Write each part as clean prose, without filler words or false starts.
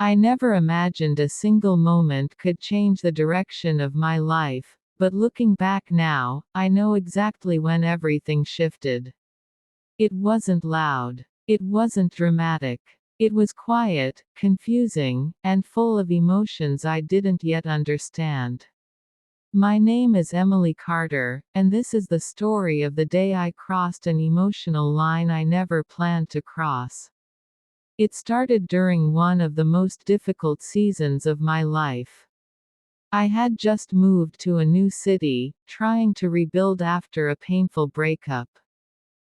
I never imagined a single moment could change the direction of my life, but looking back now, I know exactly when everything shifted. It wasn't loud. It wasn't dramatic. It was quiet, confusing, and full of emotions I didn't yet understand. My name is Emily Carter, and this is the story of the day I crossed an emotional line I never planned to cross. It started during one of the most difficult seasons of my life. I had just moved to a new city, trying to rebuild after a painful breakup.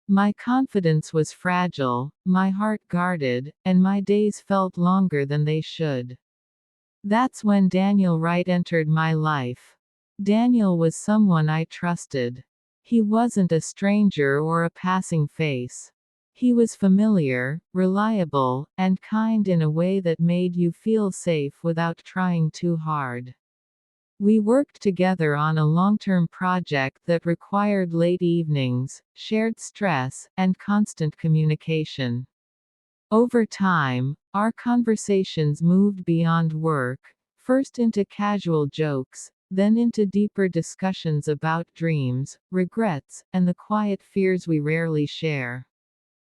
My confidence was fragile, my heart guarded, and my days felt longer than they should. That's when Daniel Wright entered my life. Daniel was someone I trusted. He wasn't a stranger or a passing face. He was familiar, reliable, and kind in a way that made you feel safe without trying too hard. We worked together on a long-term project that required late evenings, shared stress, and constant communication. Over time, our conversations moved beyond work, first into casual jokes, then into deeper discussions about dreams, regrets, and the quiet fears we rarely share.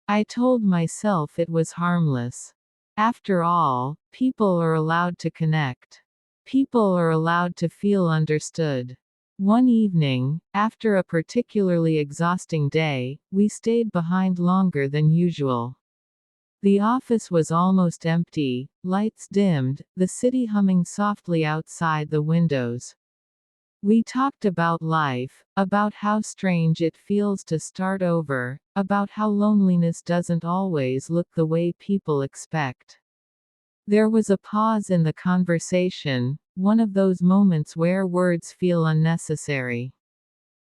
I told myself it was harmless. After all, people are allowed to connect. People are allowed to feel understood. One evening, after a particularly exhausting day, we stayed behind longer than usual. The office was almost empty, lights dimmed, the city humming softly outside the windows. We talked about life, about how strange it feels to start over, about how loneliness doesn't always look the way people expect. There was a pause in the conversation, one of those moments where words feel unnecessary.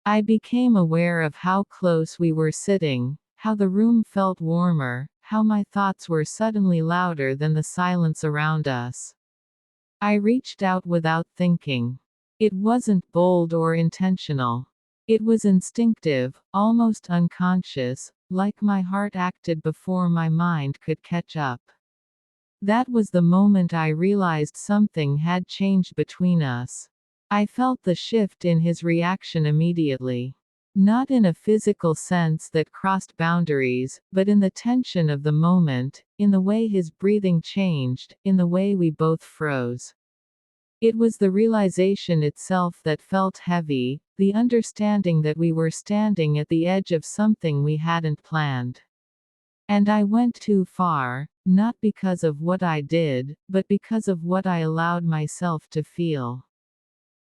I became aware of how close we were sitting, how the room felt warmer, how my thoughts were suddenly louder than the silence around us. I reached out without thinking. It wasn't bold or intentional. It was instinctive, almost unconscious, like my heart acted before my mind could catch up. That was the moment I realized something had changed between us. I felt the shift in his reaction immediately. Not in a physical sense that crossed boundaries, but in the tension of the moment, in the way his breathing changed, in the way we both froze. It was the realization itself that felt heavy, the understanding that we were standing at the edge of something we hadn't planned. And I went too far, not because of what I did, but because of what I allowed myself to feel.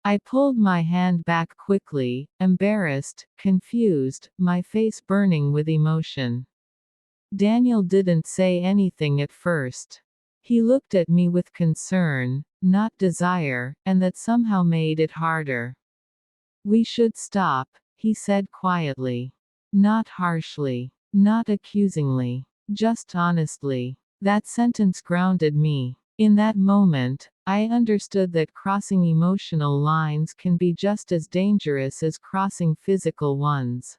I pulled my hand back quickly, embarrassed, confused, my face burning with emotion. Daniel didn't say anything at first. He looked at me with concern, not desire, and that somehow made it harder. "We should stop," he said quietly. Not harshly. Not accusingly. Just honestly. That sentence grounded me. In that moment, I understood that crossing emotional lines can be just as dangerous as crossing physical ones.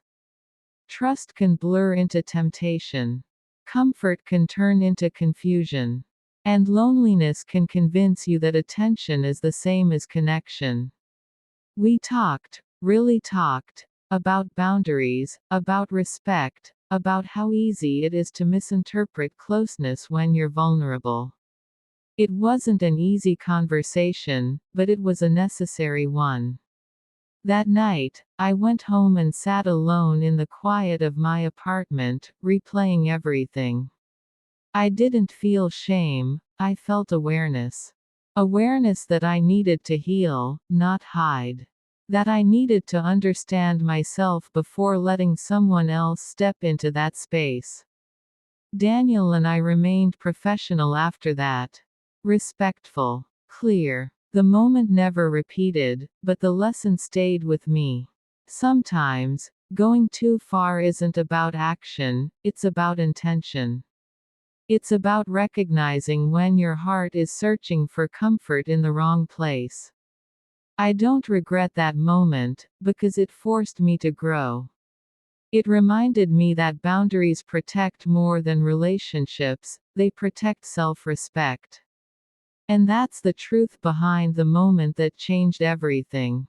Trust can blur into temptation. Comfort can turn into confusion. And loneliness can convince you that attention is the same as connection. We talked, really talked, about boundaries, about respect, about how easy it is to misinterpret closeness when you're vulnerable. It wasn't an easy conversation, but it was a necessary one. That night, I went home and sat alone in the quiet of my apartment, replaying everything. I didn't feel shame, I felt awareness. Awareness that I needed to heal, not hide. That I needed to understand myself before letting someone else step into that space. Daniel and I remained professional after that. Respectful. Clear. The moment never repeated, but the lesson stayed with me. Sometimes, going too far isn't about action, it's about intention. It's about recognizing when your heart is searching for comfort in the wrong place. I don't regret that moment, because it forced me to grow. It reminded me that boundaries protect more than relationships, they protect self-respect. And that's the truth behind the moment that changed everything.